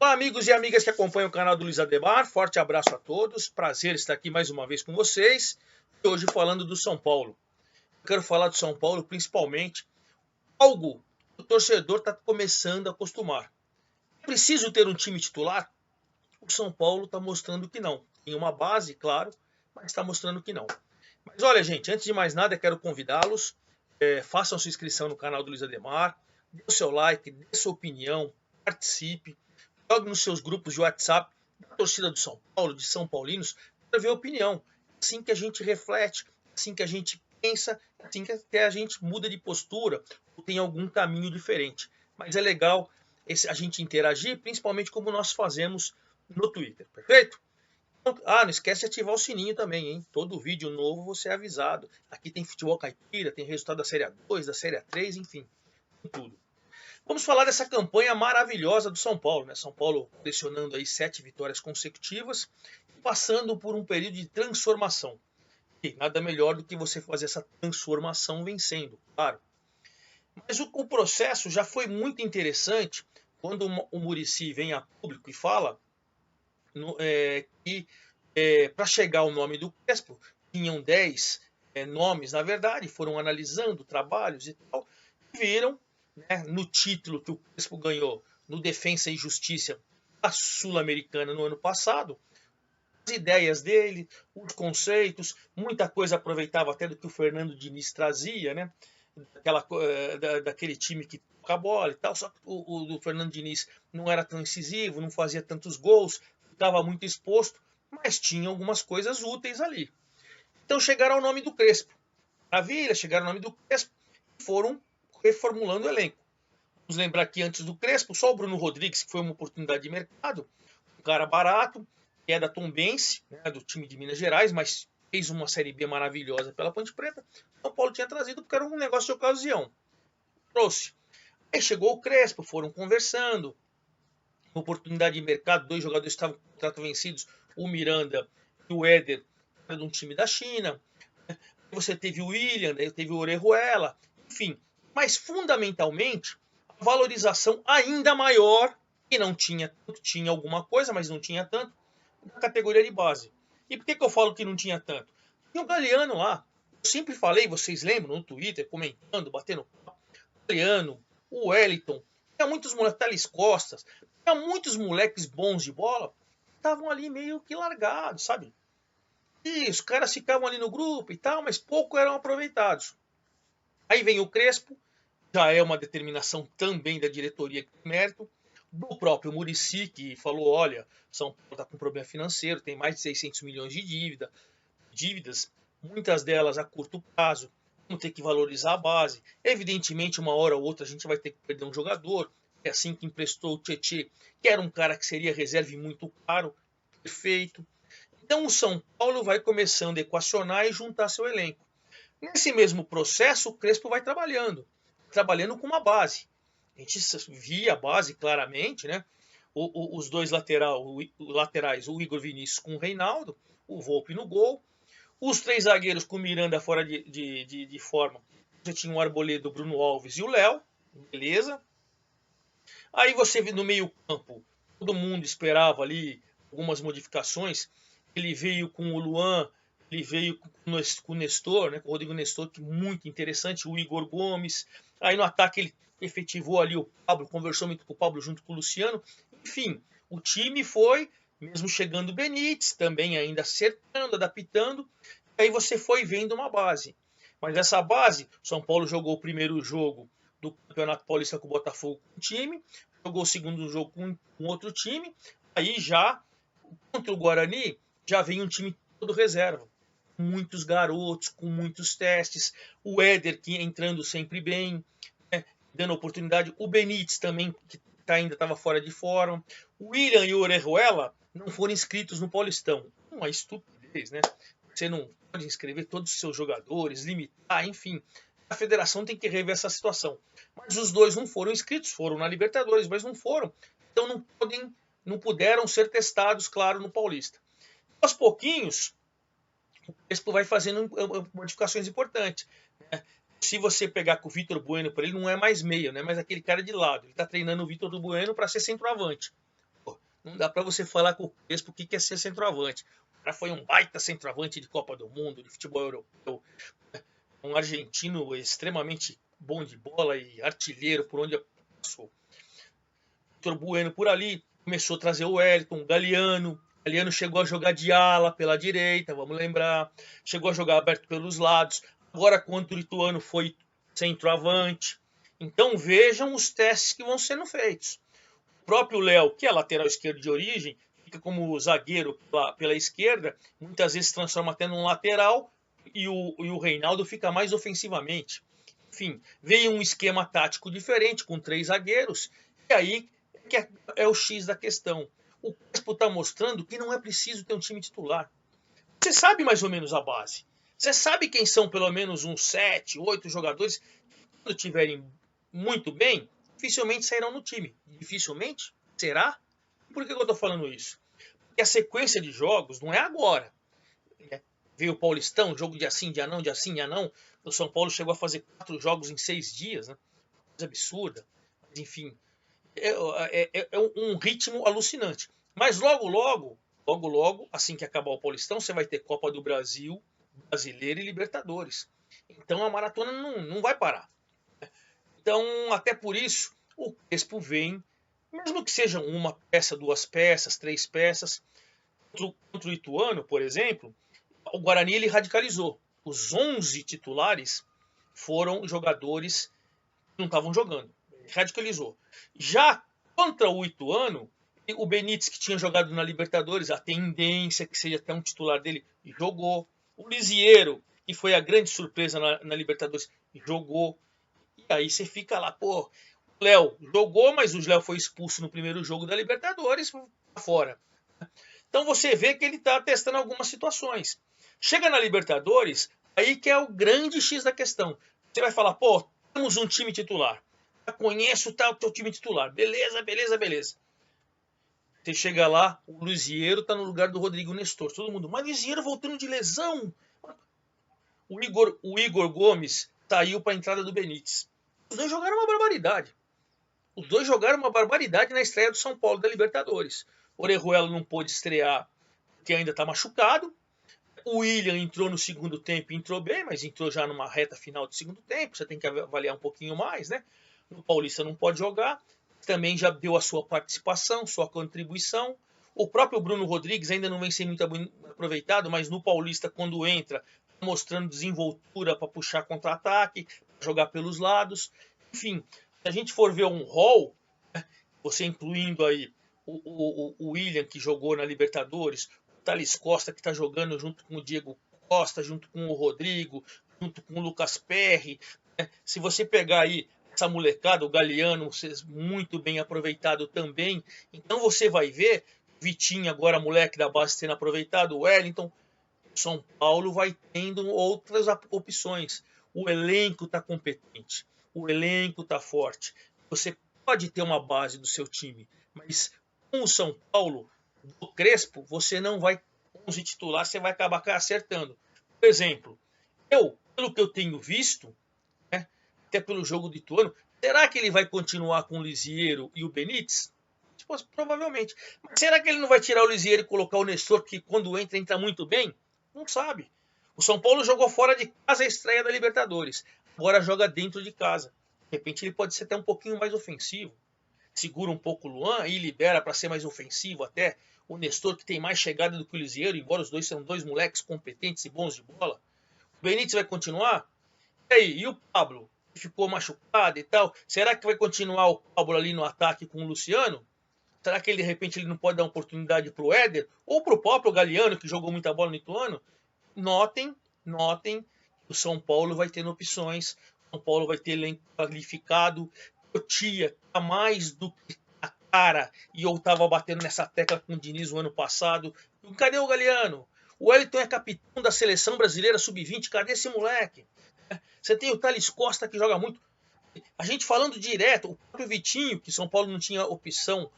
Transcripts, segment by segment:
Olá, amigos e amigas que acompanham o canal do Luiz Ademar. Forte abraço a todos. Prazer estar aqui mais uma vez com vocês. E hoje falando do São Paulo. Eu quero falar do São Paulo principalmente algo que o torcedor está começando a acostumar. É preciso ter um time titular? O São Paulo está mostrando que não. Tem uma base, claro, mas está mostrando que não. Mas olha, gente, antes de mais nada, eu quero convidá-los. Façam sua inscrição no canal do Luiz Ademar. Dê o seu like, dê sua opinião, participe. Jogue nos seus grupos de WhatsApp da torcida do São Paulo, de São Paulinos, para ver a opinião. É assim que a gente reflete, é assim que a gente pensa, é assim que até a gente muda de postura ou tem algum caminho diferente. Mas é legal a gente interagir, principalmente como nós fazemos no Twitter, perfeito? Não esquece de ativar o sininho também, hein? Todo vídeo novo você é avisado. Aqui tem futebol caipira, tem resultado da Série A2, da Série A3, enfim, tem tudo. Vamos falar dessa campanha maravilhosa do São Paulo, né? São Paulo colecionando aí 7 vitórias consecutivas, passando por um período de transformação. E nada melhor do que você fazer essa transformação vencendo, claro. Mas o processo já foi muito interessante quando o Muricy vem a público e fala que para chegar ao nome do Crespo, tinham 10 nomes, na verdade, foram analisando trabalhos e tal, e viram, né, no título que o Crespo ganhou no Defensa e Justiça da Sul-Americana no ano passado, as ideias dele, os conceitos, muita coisa aproveitava até do que o Fernando Diniz trazia, né? Daquele time que toca a bola e tal, só que o do Fernando Diniz não era tão incisivo, não fazia tantos gols, estava muito exposto, mas tinha algumas coisas úteis ali. Então chegaram ao nome do Crespo. Maravilha, chegaram ao nome do Crespo e foram reformulando o elenco. Vamos lembrar que antes do Crespo, só o Bruno Rodrigues, que foi uma oportunidade de mercado, um cara barato, que é da Tombense, né, do time de Minas Gerais, mas fez uma Série B maravilhosa pela Ponte Preta. São Paulo tinha trazido porque era um negócio de ocasião. Trouxe. Aí chegou o Crespo, foram conversando. Uma oportunidade de mercado, 2 jogadores estavam com contrato vencidos, o Miranda e o Éder, de um time da China. Você teve o William, daí teve o Orejuela, enfim. Mas fundamentalmente, a valorização ainda maior, que não tinha tanto, tinha alguma coisa, mas não tinha tanto, da categoria de base. E por que eu falo que não tinha tanto? Tinha o Galeano lá. Eu sempre falei, vocês lembram, no Twitter, comentando, batendo papo. O Galeano, o Wellington, tinha muitos moleques, Thales Costas, tinha muitos moleques bons de bola, estavam ali meio que largados, sabe? E os caras ficavam ali no grupo e tal, mas pouco eram aproveitados. Aí vem o Crespo, já é uma determinação também da diretoria de mérito, do próprio Muricy, que falou, olha, São Paulo está com problema financeiro, tem mais de 600 milhões de dívidas, muitas delas a curto prazo, vamos ter que valorizar a base. Evidentemente, uma hora ou outra a gente vai ter que perder um jogador, é assim que emprestou o Tietê, que era um cara que seria reserva muito caro, perfeito. Então o São Paulo vai começando a equacionar e juntar seu elenco. Nesse mesmo processo, o Crespo vai trabalhando com uma base. A gente via a base claramente, né? Os dois laterais, o Igor Vinícius com o Reinaldo, o Volpi no gol, os 3 zagueiros com o Miranda fora de forma. Você tinha o Arboleda, o Bruno Alves e o Léo, beleza. Aí você no meio campo, todo mundo esperava ali algumas modificações. Ele veio com o Luan, ele veio com o Nestor, né, com o Rodrigo Nestor, que muito interessante, o Igor Gomes. Aí no ataque ele efetivou ali o Pablo, conversou muito com o Pablo junto com o Luciano. Enfim, o time foi, mesmo chegando o Benítez, também ainda acertando, adaptando. Aí você foi vendo uma base. Mas essa base, São Paulo jogou o primeiro jogo do Campeonato Paulista com o Botafogo com um time, jogou o segundo jogo com outro time, aí já contra o Guarani já vem um time todo reserva, muitos garotos, com muitos testes, o Éder que entrando sempre bem, né, dando oportunidade, o Benítez também que ainda estava fora de forma, o William e o Orejuela não foram inscritos no Paulistão, uma estupidez, né? Você não pode inscrever todos os seus jogadores, limitar, enfim. A federação tem que rever essa situação. Mas os dois não foram inscritos, foram na Libertadores, mas não foram. Então não puderam ser testados, claro, no Paulista. Aos pouquinhos, o Crespo vai fazendo modificações importantes. Né? Se você pegar com o Vitor Bueno, para ele não é mais meia, não é mais aquele cara de lado. Ele está treinando o Vitor Bueno para ser centroavante. Pô, Não dá para você falar com o Crespo o que é ser centroavante. O cara foi um baita centroavante de Copa do Mundo, de futebol europeu, um argentino extremamente bom de bola e artilheiro por onde passou. Vitor Bueno por ali, começou a trazer o Wellington, o Galeano. O Galeano chegou a jogar de ala pela direita, vamos lembrar. Chegou a jogar aberto pelos lados. Agora contra o Ituano foi centroavante. Então vejam os testes que vão sendo feitos. O próprio Léo, que é lateral esquerdo de origem, fica como zagueiro pela esquerda, muitas vezes se transforma até num lateral, e o Reinaldo fica mais ofensivamente. Enfim, veio um esquema tático diferente, com 3 zagueiros, e aí que é o X da questão. O Crespo está mostrando que não é preciso ter um time titular. Você sabe mais ou menos a base. Você sabe quem são pelo menos uns 7, 8 jogadores que, quando estiverem muito bem, dificilmente sairão no time. Dificilmente? Será? Por que eu estou falando isso? Porque a sequência de jogos não é agora. Veio o Paulistão, jogo de assim, dia não, dia sim, dia não. O São Paulo chegou a fazer 4 jogos em 6 dias, né? Coisa absurda. Mas, enfim, é um ritmo alucinante. Mas logo, assim que acabar o Paulistão, você vai ter Copa do Brasil, Brasileiro e Libertadores. Então a maratona não vai parar. Então, até por isso, o Crespo vem, mesmo que sejam uma peça, 2 peças, 3 peças. Contra o Ituano, por exemplo, o Guarani ele radicalizou. Os 11 titulares foram jogadores que não estavam jogando. Ele radicalizou. Já contra o Ituano, o Benítez, que tinha jogado na Libertadores, a tendência que seja até um titular dele, jogou. O Lisiero, que foi a grande surpresa na Libertadores, jogou. E aí você fica lá, pô, o Léo jogou, mas o Léo foi expulso no primeiro jogo da Libertadores, fora. Então você vê que ele está testando algumas situações. Chega na Libertadores, aí que é o grande X da questão. Você vai falar, pô, temos um time titular. Eu conheço o teu time titular. Beleza, beleza, beleza. Você chega lá, o Lisiero está no lugar do Rodrigo Nestor. Todo mundo, mas Lisiero voltando de lesão. O Igor Gomes saiu para a entrada do Benítez. Os dois jogaram uma barbaridade. Os dois jogaram uma barbaridade na estreia do São Paulo da Libertadores. O Orejuela não pôde estrear porque ainda está machucado. O William entrou no segundo tempo, entrou bem, mas entrou já numa reta final do segundo tempo. Você tem que avaliar um pouquinho mais, né? O Paulista não pode jogar. Também já deu a sua participação, sua contribuição. O próprio Bruno Rodrigues ainda não vem sendo muito aproveitado, mas no Paulista, quando entra, mostrando desenvoltura para puxar contra-ataque, jogar pelos lados. Enfim, se a gente for ver um rol, né, você incluindo aí o William, que jogou na Libertadores, o Thales Costa, que está jogando junto com o Diego Costa, junto com o Rodrigo, junto com o Lucas Perry. Né? Se você pegar aí essa molecada, o Galeano, muito bem aproveitado também. Então você vai ver, Vitinho agora, moleque da base, sendo aproveitado, o Wellington. São Paulo vai tendo outras opções. O elenco está competente, o elenco está forte. Você pode ter uma base do seu time, mas com o São Paulo, do Crespo, você não vai, com os titulares, você vai acabar acertando. Por exemplo, pelo que eu tenho visto, né, até pelo jogo de Ituano, será que ele vai continuar com o Lisiero e o Benítez? Provavelmente. Mas será que ele não vai tirar o Lisiero e colocar o Nestor, que quando entra muito bem? Não sabe. O São Paulo jogou fora de casa a estreia da Libertadores. Agora joga dentro de casa. De repente ele pode ser até um pouquinho mais ofensivo. Segura um pouco o Luan e libera para ser mais ofensivo até. O Nestor, que tem mais chegada do que o Lisiero, embora os dois sejam 2 moleques competentes e bons de bola. O Benítez vai continuar? E aí? E o Pablo? Que ficou machucado e tal. Será que vai continuar o Pablo ali no ataque com o Luciano? Será que ele, de repente, ele não pode dar uma oportunidade para o Éder? Ou para o próprio Galeano, que jogou muita bola no Ituano? Notem que o São Paulo vai tendo opções. O São Paulo vai ter elenco qualificado. O Tia tá mais do que a cara. E eu estava batendo nessa tecla com o Diniz no ano passado. Cadê o Galeano? O Wellington é capitão da seleção brasileira sub-20. Cadê esse moleque? Você tem o Thales Costa, que joga muito. A gente falando direto, o próprio Vitinho, que São Paulo não tinha opção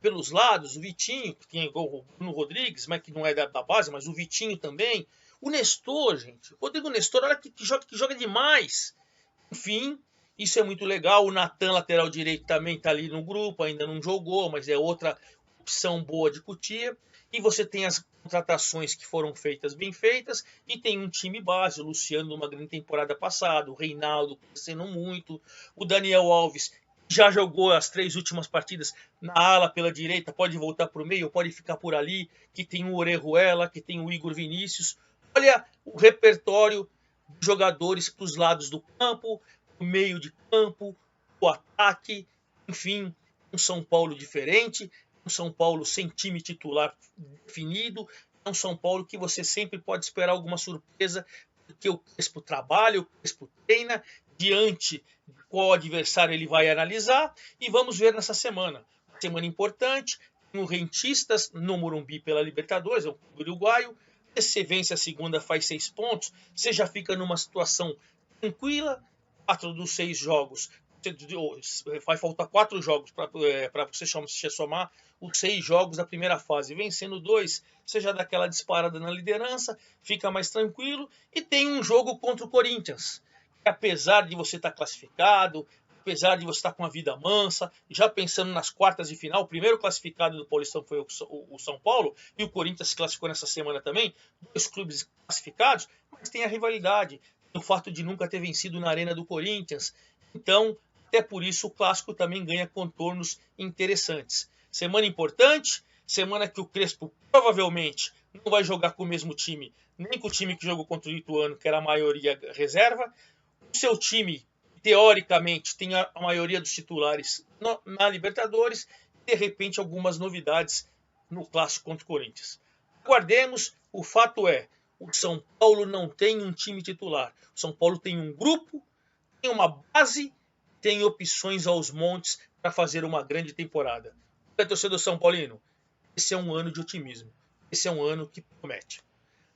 pelos lados, o Vitinho, que tem o Bruno Rodrigues, mas que não é da base, mas o Vitinho também. O Nestor, gente. O Rodrigo Nestor, olha que joga demais. Enfim, isso é muito legal. O Natan, lateral direito, também está ali no grupo, ainda não jogou, mas é outro opção boa de Cotia, e você tem as contratações que foram feitas bem feitas, e tem um time base, o Luciano numa grande temporada passada, o Reinaldo crescendo muito, o Daniel Alves já jogou as 3 últimas partidas na ala pela direita, pode voltar para o meio, pode ficar por ali, que tem o Orejuela, que tem o Igor Vinícius. Olha o repertório de jogadores para os lados do campo, o meio de campo, o ataque, enfim, um São Paulo diferente, um São Paulo sem time titular definido, é um São Paulo que você sempre pode esperar alguma surpresa, porque o Crespo trabalha, o Crespo treina, diante de qual adversário ele vai analisar, e vamos ver nessa semana. Uma semana importante, no Rentistas, no Morumbi pela Libertadores, é um clube uruguaio. Se você vence a segunda, faz 6 pontos, você já fica numa situação tranquila. 4 dos 6 jogos, vai faltar 4 jogos para você somar os 6 jogos da primeira fase. Vencendo 2, você já dá aquela disparada na liderança, fica mais tranquilo, e tem um jogo contra o Corinthians, que apesar de você estar classificado, apesar de você estar com a vida mansa, já pensando nas quartas de final, o primeiro classificado do Paulistão foi o São Paulo, e o Corinthians se classificou nessa semana também, 2 clubes classificados, mas tem a rivalidade, o fato de nunca ter vencido na arena do Corinthians. Então, até por isso, o clássico também ganha contornos interessantes. Semana importante, semana que o Crespo provavelmente não vai jogar com o mesmo time, nem com o time que jogou contra o Ituano, que era a maioria reserva. O seu time, teoricamente, tem a maioria dos titulares na Libertadores, e de repente algumas novidades no clássico contra o Corinthians. Aguardemos, o fato é, o São Paulo não tem um time titular. O São Paulo tem um grupo, tem uma base, tem opções aos montes para fazer uma grande temporada. Para torcedor São Paulino, esse é um ano de otimismo. Esse é um ano que promete.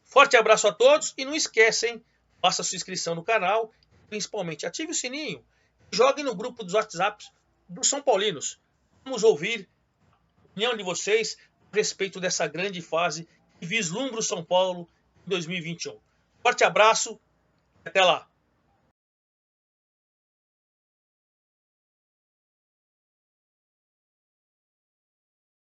Forte abraço a todos e não esquecem, faça sua inscrição no canal, principalmente ative o sininho, jogue no grupo dos WhatsApps dos São Paulinos. Vamos ouvir a opinião de vocês a respeito dessa grande fase que vislumbra o São Paulo em 2021. Forte abraço e até lá!